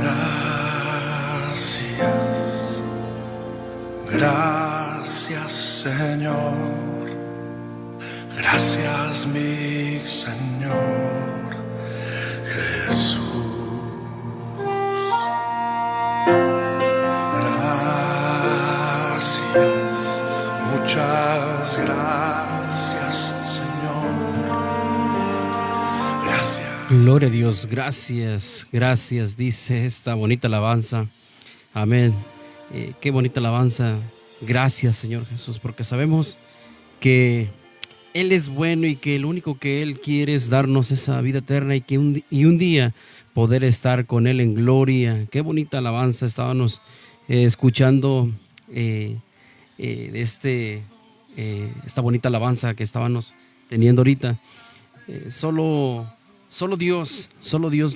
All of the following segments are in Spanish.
Gracias, gracias Señor, gracias mi Señor Jesús. Gracias, muchas gracias Señor. Gracias. Gloria a Dios, gracias, gracias, dice esta bonita alabanza. Amén. Qué bonita alabanza. Gracias, Señor Jesús, porque sabemos que Él es bueno y que lo único que Él quiere es darnos esa vida eterna y un día poder estar con Él en gloria. Qué bonita alabanza estábamos escuchando esta bonita alabanza que estábamos teniendo ahorita. Solo Dios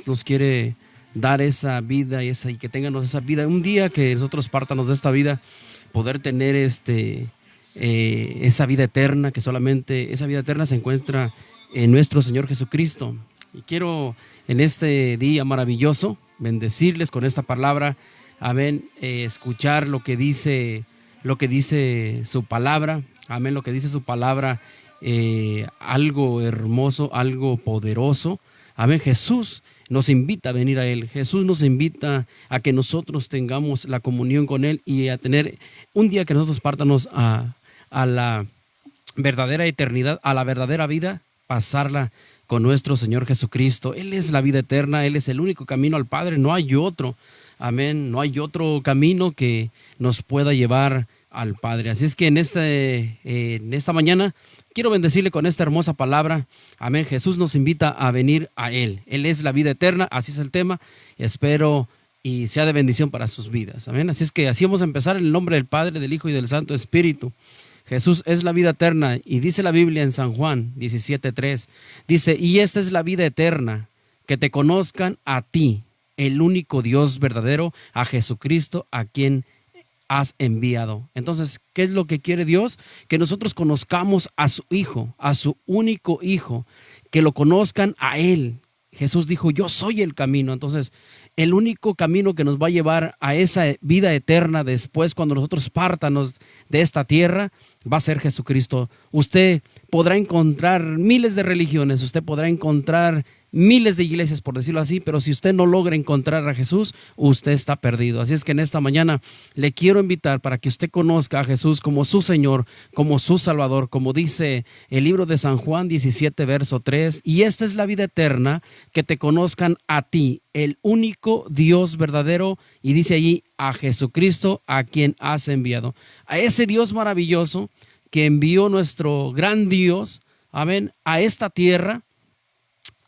nos quiere dar esa vida y que tengamos esa vida. Un día que nosotros partamos de esta vida, poder tener esa vida eterna, que solamente esa vida eterna se encuentra en nuestro Señor Jesucristo. Y quiero en este día maravilloso bendecirles con esta palabra. Amén. Escuchar lo que dice su palabra. Amén. Lo que dice su palabra. Algo hermoso, algo poderoso. Amén. Jesús nos invita a venir a Él. Jesús nos invita a que nosotros tengamos la comunión con Él y a tener un día que nosotros partamos a la verdadera eternidad, a la verdadera vida, pasarla con nuestro Señor Jesucristo. Él es la vida eterna, Él es el único camino al Padre, no hay otro. Amén. No hay otro camino que nos pueda llevar al Padre. Así es que en esta mañana quiero bendecirle con esta hermosa palabra. Amén. Jesús nos invita a venir a Él. Él es la vida eterna, así es el tema. Espero y sea de bendición para sus vidas. Amén. Así es que así vamos a empezar en el nombre del Padre, del Hijo y del Santo Espíritu. Jesús es la vida eterna y dice la Biblia en San Juan 17:3. Dice, y esta es la vida eterna, que te conozcan a ti, el único Dios verdadero, a Jesucristo, a quien has enviado. Entonces, ¿qué es lo que quiere Dios? Que nosotros conozcamos a su Hijo, a su único Hijo, que lo conozcan a Él. Jesús dijo, yo soy el camino. Entonces, el único camino que nos va a llevar a esa vida eterna después, cuando nosotros partamos de esta tierra, va a ser Jesucristo. Usted podrá encontrar miles de religiones, usted podrá encontrar miles de iglesias, por decirlo así, pero si usted no logra encontrar a Jesús, usted está perdido. Así es que en esta mañana le quiero invitar para que usted conozca a Jesús como su Señor, como su Salvador, como dice el libro de San Juan 17, verso 3. Y esta es la vida eterna, que te conozcan a ti, el único Dios verdadero, y dice allí, a Jesucristo, a quien has enviado. A ese Dios maravilloso que envió nuestro gran Dios, amén, a esta tierra,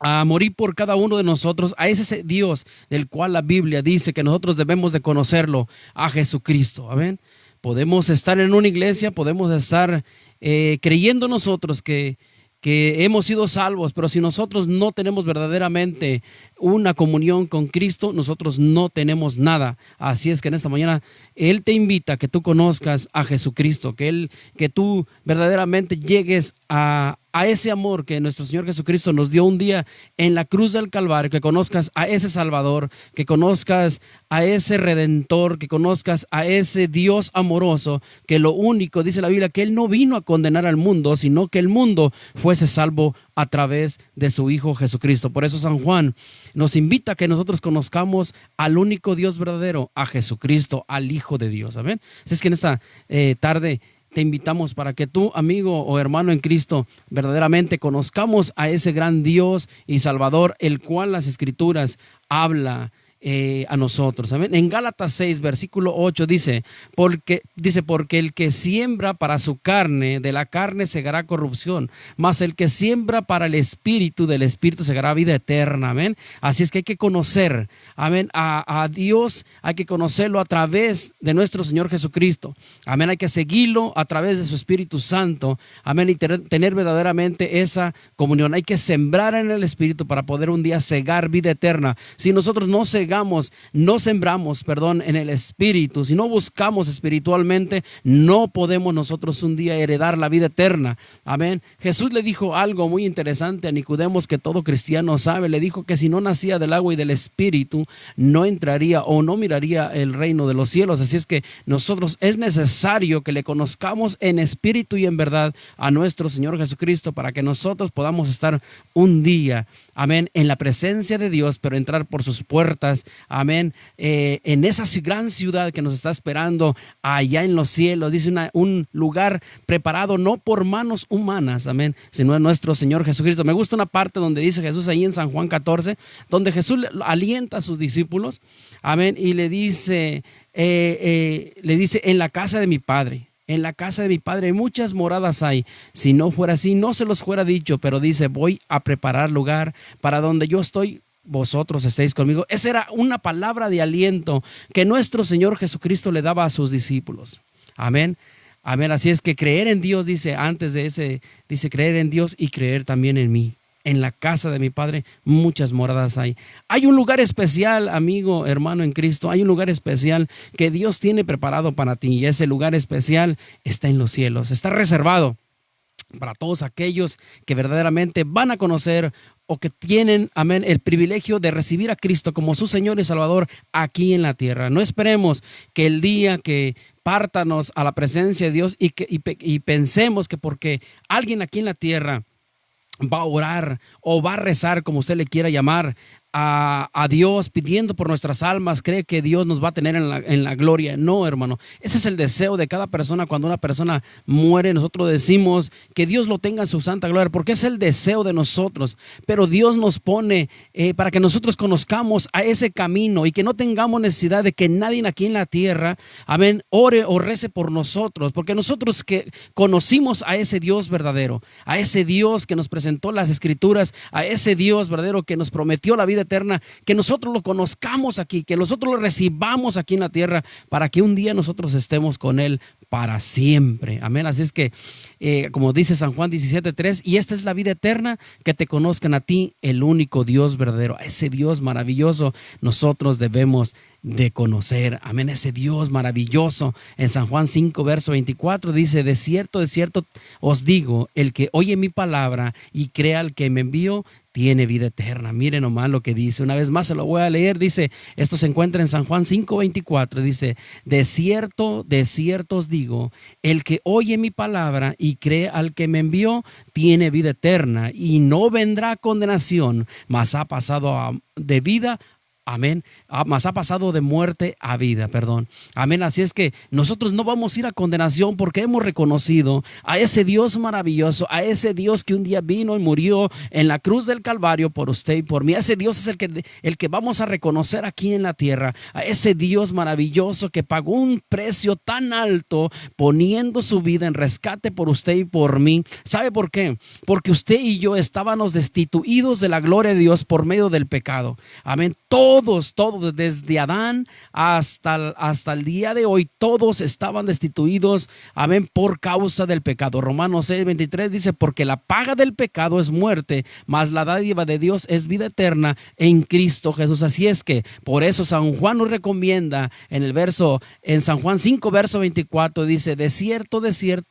a morir por cada uno de nosotros, a ese Dios del cual la Biblia dice que nosotros debemos de conocerlo, a Jesucristo. Amén. Podemos estar en una iglesia, podemos estar creyendo nosotros que hemos sido salvos, pero si nosotros no tenemos verdaderamente una comunión con Cristo, nosotros no tenemos nada. Así es que en esta mañana Él te invita a que tú conozcas a Jesucristo, que tú verdaderamente llegues a ese amor que nuestro Señor Jesucristo nos dio un día en la cruz del Calvario, que conozcas a ese Salvador, que conozcas a ese Redentor, que conozcas a ese Dios amoroso, que lo único, dice la Biblia, que Él no vino a condenar al mundo, sino que el mundo fuese salvo a través de su Hijo Jesucristo. Por eso San Juan nos invita a que nosotros conozcamos al único Dios verdadero, a Jesucristo, al Hijo de Dios. Amén. Así es que en esta tarde te invitamos para que tú, amigo o hermano en Cristo, verdaderamente conozcamos a ese gran Dios y Salvador, el cual las Escrituras habla a nosotros. Amén. En Gálatas 6, versículo 8 dice, porque el que siembra para su carne, de la carne segará corrupción, mas el que siembra para el Espíritu, del Espíritu segará vida eterna. Amén. Así es que hay que conocer, amén, a Dios, hay que conocerlo a través de nuestro Señor Jesucristo. Amén. Hay que seguirlo a través de su Espíritu Santo. Amén. Y tener verdaderamente esa comunión. Hay que sembrar en el Espíritu para poder un día segar vida eterna. Si nosotros no segamos no sembramos, en el espíritu, si no buscamos espiritualmente, no podemos nosotros un día heredar la vida eterna. Amén. Jesús le dijo algo muy interesante a Nicodemos que todo cristiano sabe. Le dijo que si no nacía del agua y del espíritu, no entraría o no miraría el reino de los cielos. Así es que nosotros es necesario que le conozcamos en espíritu y en verdad a nuestro Señor Jesucristo para que nosotros podamos estar un día, amén, en la presencia de Dios, pero entrar por sus puertas, amén, en esa gran ciudad que nos está esperando allá en los cielos. Dice un lugar preparado no por manos humanas, amén, sino en nuestro Señor Jesucristo. Me gusta una parte donde dice Jesús ahí en San Juan 14, donde Jesús alienta a sus discípulos, amén, y le dice, en la casa de mi Padre. En la casa de mi Padre muchas moradas hay. Si no fuera así, no se los fuera dicho, pero dice, voy a preparar lugar para donde yo estoy, vosotros estéis conmigo. Esa era una palabra de aliento que nuestro Señor Jesucristo le daba a sus discípulos. Amén. Amén. Así es que creer en Dios, dice antes de ese, dice creer en Dios y creer también en mí. En la casa de mi Padre muchas moradas hay. Hay un lugar especial, amigo, hermano en Cristo. Hay un lugar especial que Dios tiene preparado para ti. Y ese lugar especial está en los cielos. Está reservado para todos aquellos que verdaderamente van a conocer o que tienen, amén, el privilegio de recibir a Cristo como su Señor y Salvador aquí en la tierra. No esperemos que el día que pártanos a la presencia de Dios y pensemos que porque alguien aquí en la tierra va a orar o va a rezar, como usted le quiera llamar, a Dios pidiendo por nuestras almas, cree que Dios nos va a tener en la gloria. No, hermano, ese es el deseo de cada persona. Cuando una persona muere, nosotros decimos que Dios lo tenga en su santa gloria, porque es el deseo de nosotros. Pero Dios nos pone para que nosotros conozcamos a ese camino y que no tengamos necesidad de que nadie aquí en la tierra, amén, ore o rece por nosotros, porque nosotros que conocimos a ese Dios verdadero, a ese Dios que nos presentó las escrituras, a ese Dios verdadero que nos prometió la vida eterna, que nosotros lo conozcamos aquí, que nosotros lo recibamos aquí en la tierra, para que un día nosotros estemos con Él para siempre. Amén. Así es que, como dice San Juan 17:3, y esta es la vida eterna, que te conozcan a ti, el único Dios verdadero, a ese Dios maravilloso nosotros debemos de conocer. Amén. Ese Dios maravilloso. En San Juan 5, verso 24 dice, de cierto os digo, el que oye mi palabra y crea al que me envió, tiene vida eterna. Miren nomás lo que dice. Una vez más se lo voy a leer. Dice, esto se encuentra en San Juan 5:24. Dice, de cierto os digo, el que oye mi palabra y cree al que me envió, tiene vida eterna y no vendrá condenación, mas ha pasado de vida. Amén. Mas ha pasado de muerte a vida, perdón. Amén. Así es que nosotros no vamos a ir a condenación porque hemos reconocido a ese Dios maravilloso, a ese Dios que un día vino y murió en la cruz del Calvario por usted y por mí. Ese Dios es el que vamos a reconocer aquí en la tierra. A ese Dios maravilloso que pagó un precio tan alto poniendo su vida en rescate por usted y por mí. ¿Sabe por qué? Porque usted y yo estábamos destituidos de la gloria de Dios por medio del pecado. Amén. Todos, desde Adán hasta el día de hoy, todos estaban destituidos, amén, por causa del pecado. Romanos 6:23 dice, porque la paga del pecado es muerte, mas la dádiva de Dios es vida eterna en Cristo Jesús. Así es que, por eso San Juan nos recomienda en San Juan 5, verso 24, dice, de cierto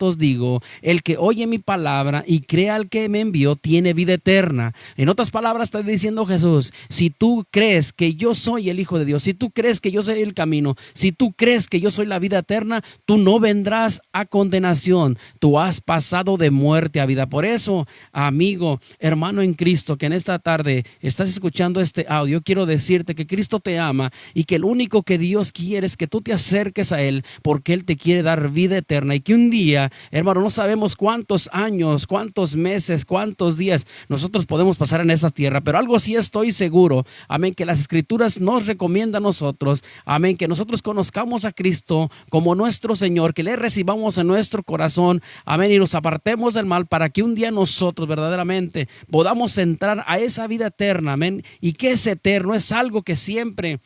os digo, el que oye mi palabra y crea al que me envió, tiene vida eterna. En otras palabras está diciendo Jesús, si tú crees que yo soy el Hijo de Dios, si tú crees que yo soy el camino, si tú crees que yo soy la vida eterna, tú no vendrás a condenación, tú has pasado de muerte a vida. Por eso, amigo, hermano en Cristo, que en esta tarde estás escuchando este audio, quiero decirte que Cristo te ama y que lo único que Dios quiere es que tú te acerques a Él, porque Él te quiere dar vida eterna, y que un día, hermano, no sabemos cuántos años, cuántos meses, cuántos días nosotros podemos pasar en esa tierra, pero algo sí estoy seguro, amén, que las Escrituras nos recomienda a nosotros, amén, que nosotros conozcamos a Cristo como nuestro Señor, que le recibamos en nuestro corazón, amén, y nos apartemos del mal para que un día nosotros verdaderamente podamos entrar a esa vida eterna, amén, y que es eterno, es algo que siempre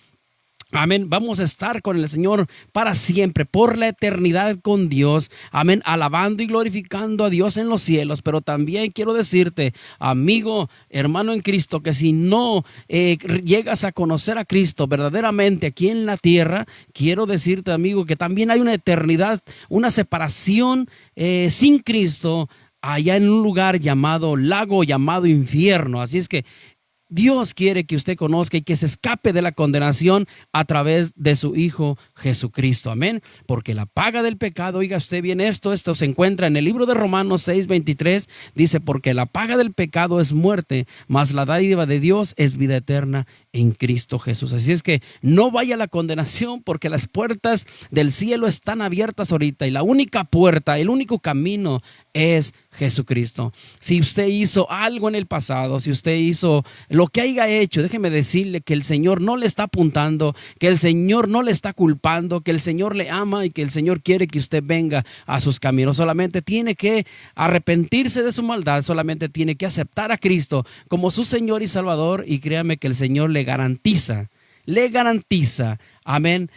Amén. Vamos a estar con el Señor para siempre, por la eternidad con Dios. Amén. Alabando y glorificando a Dios en los cielos. Pero también quiero decirte, amigo, hermano en Cristo, que si no llegas a conocer a Cristo verdaderamente aquí en la tierra, quiero decirte, amigo, que también hay una eternidad, una separación sin Cristo allá en un lugar llamado lago, llamado infierno. Así es que Dios quiere que usted conozca y que se escape de la condenación a través de su Hijo Jesucristo. Amén. Porque la paga del pecado, oiga usted bien esto se encuentra en el libro de Romanos 6:23. Dice, porque la paga del pecado es muerte, mas la dádiva de Dios es vida eterna en Cristo Jesús. Así es que no vaya a la condenación, porque las puertas del cielo están abiertas ahorita y la única puerta, el único camino es Jesucristo. Si usted hizo algo en el pasado, si usted hizo lo que haya hecho, déjeme decirle que el Señor no le está apuntando, que el Señor no le está culpando, que el Señor le ama y que el Señor quiere que usted venga a sus caminos. Solamente tiene que arrepentirse de su maldad, solamente tiene que aceptar a Cristo como su Señor y Salvador, y créame que el Señor le garantiza, amén,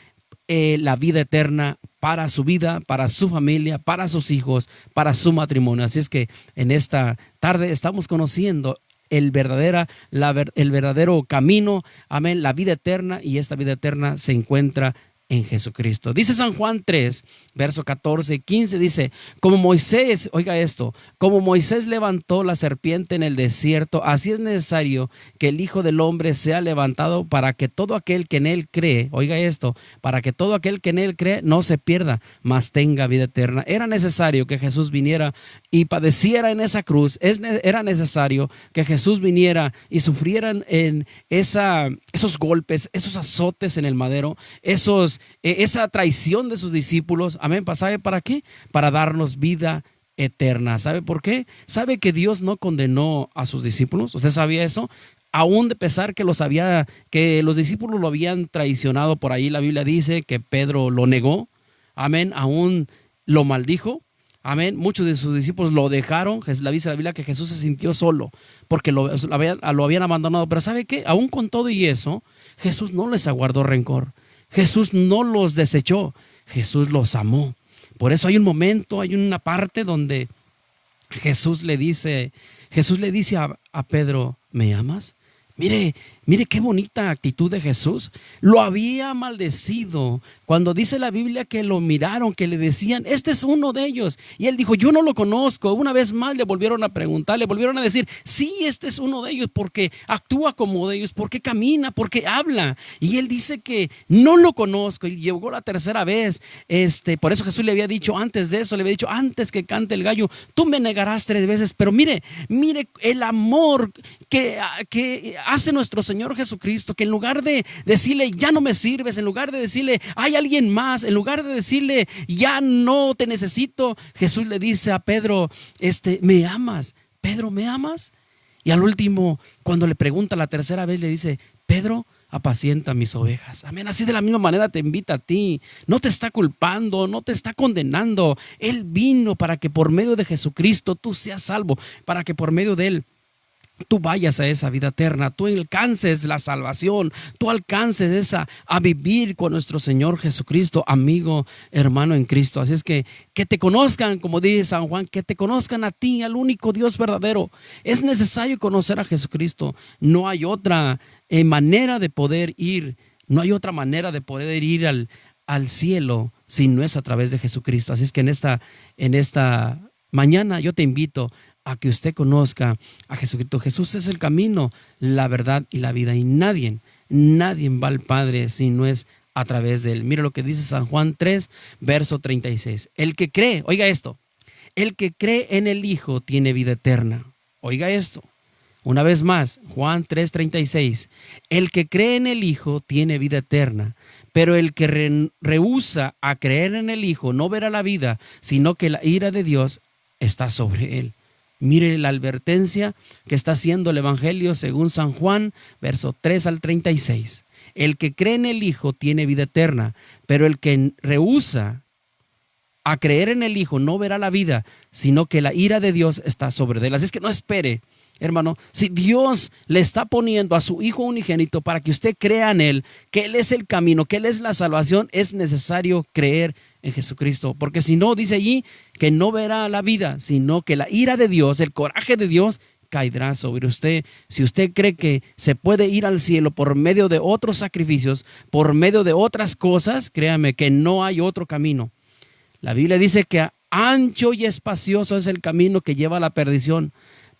la vida eterna para su vida, para su familia, para sus hijos, para su matrimonio. Así es que en esta tarde estamos conociendo el verdadero camino, amén, la vida eterna, y esta vida eterna se encuentra en Jesucristo. Dice San Juan 3, verso 14 y 15, dice, como Moisés, oiga esto, como Moisés levantó la serpiente en el desierto, así es necesario que el Hijo del Hombre sea levantado, para que todo aquel que en él cree, oiga esto, para que todo aquel que en él cree no se pierda, mas tenga vida eterna. Era necesario que Jesús viniera y padeciera en esa cruz. Era necesario que Jesús viniera y sufrieran en esos golpes, esos azotes en el madero, esa traición de sus discípulos. Amén. ¿Sabe para qué? Para darnos vida eterna. ¿Sabe por qué? ¿Sabe que Dios no condenó a sus discípulos? ¿Usted sabía eso? Aún de pesar que que los discípulos lo habían traicionado. Por ahí la Biblia dice que Pedro lo negó. Amén. Aún lo maldijo. Amén. Muchos de sus discípulos lo dejaron. Dice la Biblia que Jesús se sintió solo porque lo habían abandonado. Pero ¿sabe qué? Aún con todo y eso, Jesús no les aguardó rencor. Jesús no los desechó, Jesús los amó. Por eso hay un momento, hay una parte donde Jesús le dice a Pedro, ¿me amas? Mire qué bonita actitud de Jesús. Lo había maldecido. Cuando dice la Biblia que lo miraron, que le decían, este es uno de ellos. Y él dijo, yo no lo conozco. Una vez más le volvieron a preguntar, le volvieron a decir, sí, este es uno de ellos, porque actúa como de ellos, porque camina, porque habla. Y él dice que no lo conozco. Y llegó la tercera vez. Por eso Jesús le había dicho antes de eso, le había dicho, antes que cante el gallo, tú me negarás 3 veces. Pero mire el amor que hace nuestro Señor Jesucristo, que en lugar de decirle, ya no me sirves, en lugar de decirle, hay alguien más, en lugar de decirle, ya no te necesito, Jesús le dice a Pedro, ¿me amas? Pedro, ¿me amas? Y al último, cuando le pregunta la tercera vez, le dice, Pedro, apacienta mis ovejas. Amén. Así de la misma manera te invita a ti. No te está culpando, no te está condenando. Él vino para que por medio de Jesucristo tú seas salvo, para que por medio de él tú vayas a esa vida eterna, tú alcances la salvación, tú alcances a vivir con nuestro Señor Jesucristo, amigo, hermano en Cristo. Así es que te conozcan, como dice San Juan, que te conozcan a ti, al único Dios verdadero. Es necesario conocer a Jesucristo. No hay otra manera de poder ir, no hay otra manera de poder ir al cielo si no es a través de Jesucristo. Así es que en esta mañana yo te invito a que usted conozca a Jesucristo. Jesús es el camino, la verdad y la vida, y nadie va al Padre si no es a través de él. Mira lo que dice San Juan 3, verso 36. El que cree, oiga esto, el que cree en el Hijo tiene vida eterna. Oiga esto, una vez más, Juan 3, 36. El que cree en el Hijo tiene vida eterna, pero el que rehúsa a creer en el Hijo no verá la vida, sino que la ira de Dios está sobre él. Mire la advertencia que está haciendo el Evangelio según San Juan, verso 3 al 36. El que cree en el Hijo tiene vida eterna, pero el que rehúsa a creer en el Hijo no verá la vida, sino que la ira de Dios está sobre él. Así es que no espere Hermano, si Dios le está poniendo a su Hijo unigénito para que usted crea en Él, que Él es el camino, que Él es la salvación, es necesario creer en Jesucristo. Porque si no, dice allí que no verá la vida, sino que la ira de Dios, el coraje de Dios, caerá sobre usted. Si usted cree que se puede ir al cielo por medio de otros sacrificios, por medio de otras cosas, créame que no hay otro camino. La Biblia dice que ancho y espacioso es el camino que lleva a la perdición,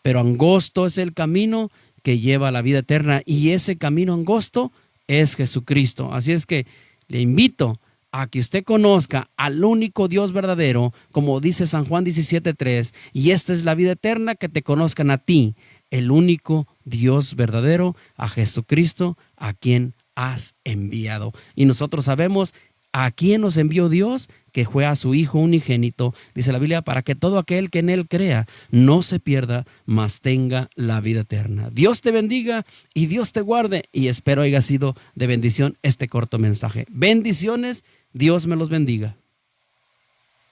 pero angosto es el camino que lleva a la vida eterna, y ese camino angosto es Jesucristo. Así es que le invito a que usted conozca al único Dios verdadero, como dice San Juan 17:3, y esta es la vida eterna, que te conozcan a ti, el único Dios verdadero, a Jesucristo, a quien has enviado. Y nosotros sabemos a quién nos envió Dios, que fue a su Hijo unigénito, dice la Biblia, para que todo aquel que en Él crea no se pierda, mas tenga la vida eterna. Dios te bendiga y Dios te guarde, y espero haya sido de bendición este corto mensaje. Bendiciones, Dios me los bendiga.